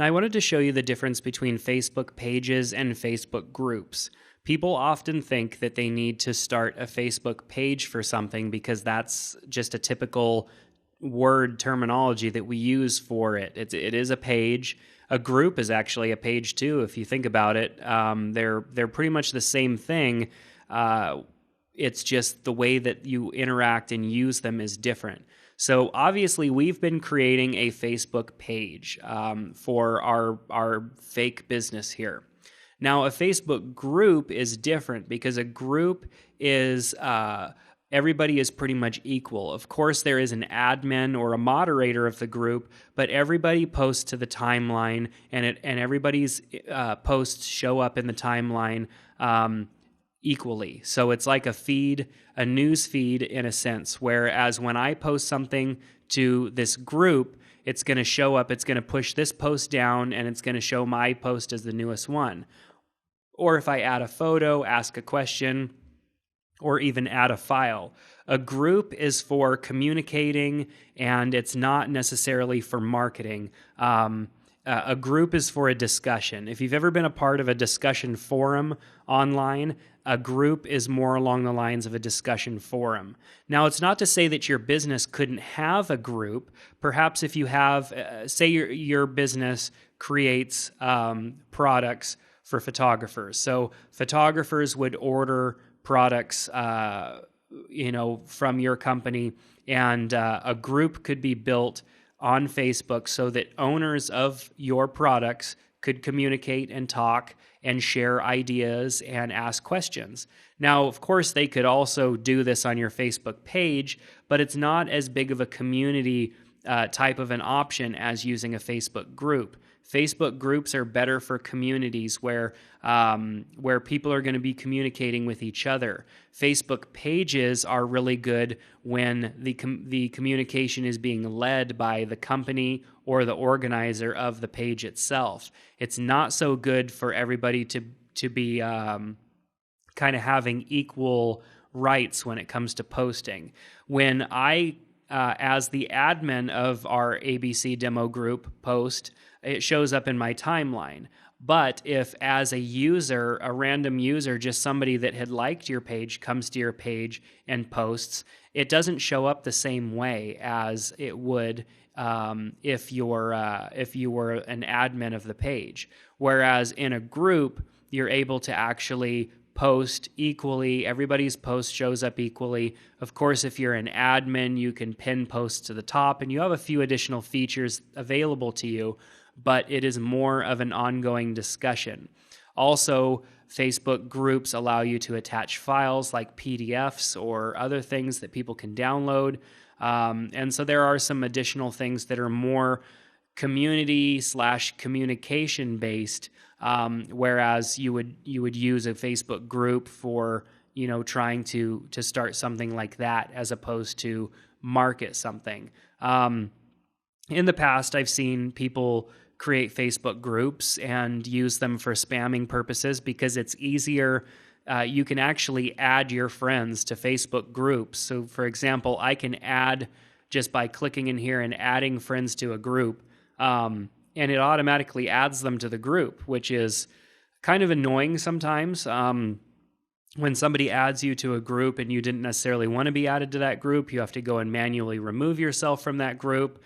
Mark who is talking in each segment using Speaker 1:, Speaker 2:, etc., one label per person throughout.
Speaker 1: Now, I wanted to show you the difference between Facebook pages and Facebook groups. People often think that they need to start a Facebook page for something because that's just a typical word terminology that we use for it. It is a page. A group is actually a page too, if you think about it. They're pretty much the same thing. It's just the way that you interact and use them is different. So obviously, we've been creating a Facebook page for our fake business here. Now, a Facebook group is different because a group is everybody is pretty much equal. Of course, there is an admin or a moderator of the group, but everybody posts to the timeline, and everybody's posts show up in the timeline equally. So it's like a news feed in a sense, whereas when I post something to this group, it's going to show up, it's going to push this post down, and it's going to show my post as the newest one. Or if I add a photo, ask a question, or even add a file. A group is for communicating, and it's not necessarily for marketing. A group is for a discussion. If you've ever been a part of a discussion forum online, a group is more along the lines of a discussion forum. Now, it's not to say that your business couldn't have a group. Perhaps if you have, say your business creates products for photographers. So photographers would order products, from your company, and a group could be built on Facebook so that owners of your products could communicate and talk and share ideas and ask questions. Now, of course, they could also do this on your Facebook page, but it's not as big of a community type of an option as using a Facebook group. Facebook groups are better for communities where people are going to be communicating with each other. Facebook pages are really good when the communication is being led by the company or the organizer of the page itself. It's not so good for everybody to be kind of having equal rights when it comes to posting. When I, as the admin of our ABC demo group, post, it shows up in my timeline. But if as a user, a random user, just somebody that had liked your page comes to your page and posts, it doesn't show up the same way as it would if you were an admin of the page. Whereas in a group, you're able to actually post equally. Everybody's post shows up equally. Of course, if you're an admin, you can pin posts to the top, and you have a few additional features available to you, but it is more of an ongoing discussion. Also, Facebook groups allow you to attach files like PDFs or other things that people can download. And so there are some additional things that are more community/communication based, whereas you would use a Facebook group for trying to start something like that as opposed to market something. In the past, I've seen people create Facebook groups and use them for spamming purposes because it's easier. You can actually add your friends to Facebook groups. So, for example, I can add just by clicking in here and adding friends to a group, and it automatically adds them to the group, which is kind of annoying sometimes. When somebody adds you to a group and you didn't necessarily want to be added to that group, you have to go and manually remove yourself from that group,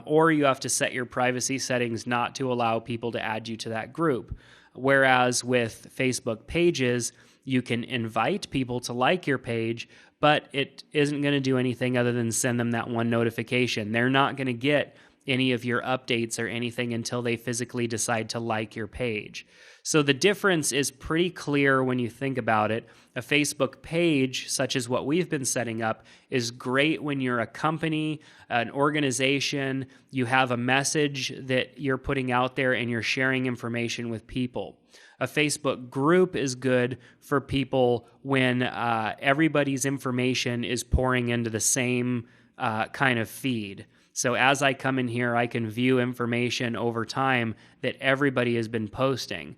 Speaker 1: or you have to set your privacy settings not to allow people to add you to that group. Whereas with Facebook pages, you can invite people to like your page, but it isn't going to do anything other than send them that one notification. They're not going to get any of your updates or anything until they physically decide to like your page. So the difference is pretty clear when you think about it. A Facebook page, such as what we've been setting up, is great when you're a company, an organization, you have a message that you're putting out there and you're sharing information with people. A Facebook group is good for people when everybody's information is pouring into the same kind of feed. So as I come in here, I can view information over time that everybody has been posting,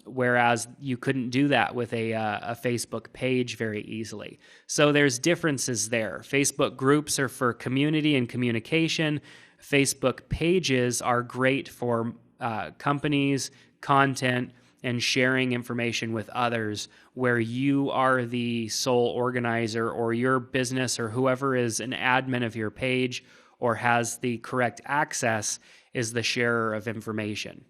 Speaker 1: whereas you couldn't do that with a Facebook page very easily. So there's differences there. Facebook groups are for community and communication. Facebook pages are great for companies, content, and sharing information with others, where you are the sole organizer, or your business or whoever is an admin of your page or has the correct access is the sharer of information.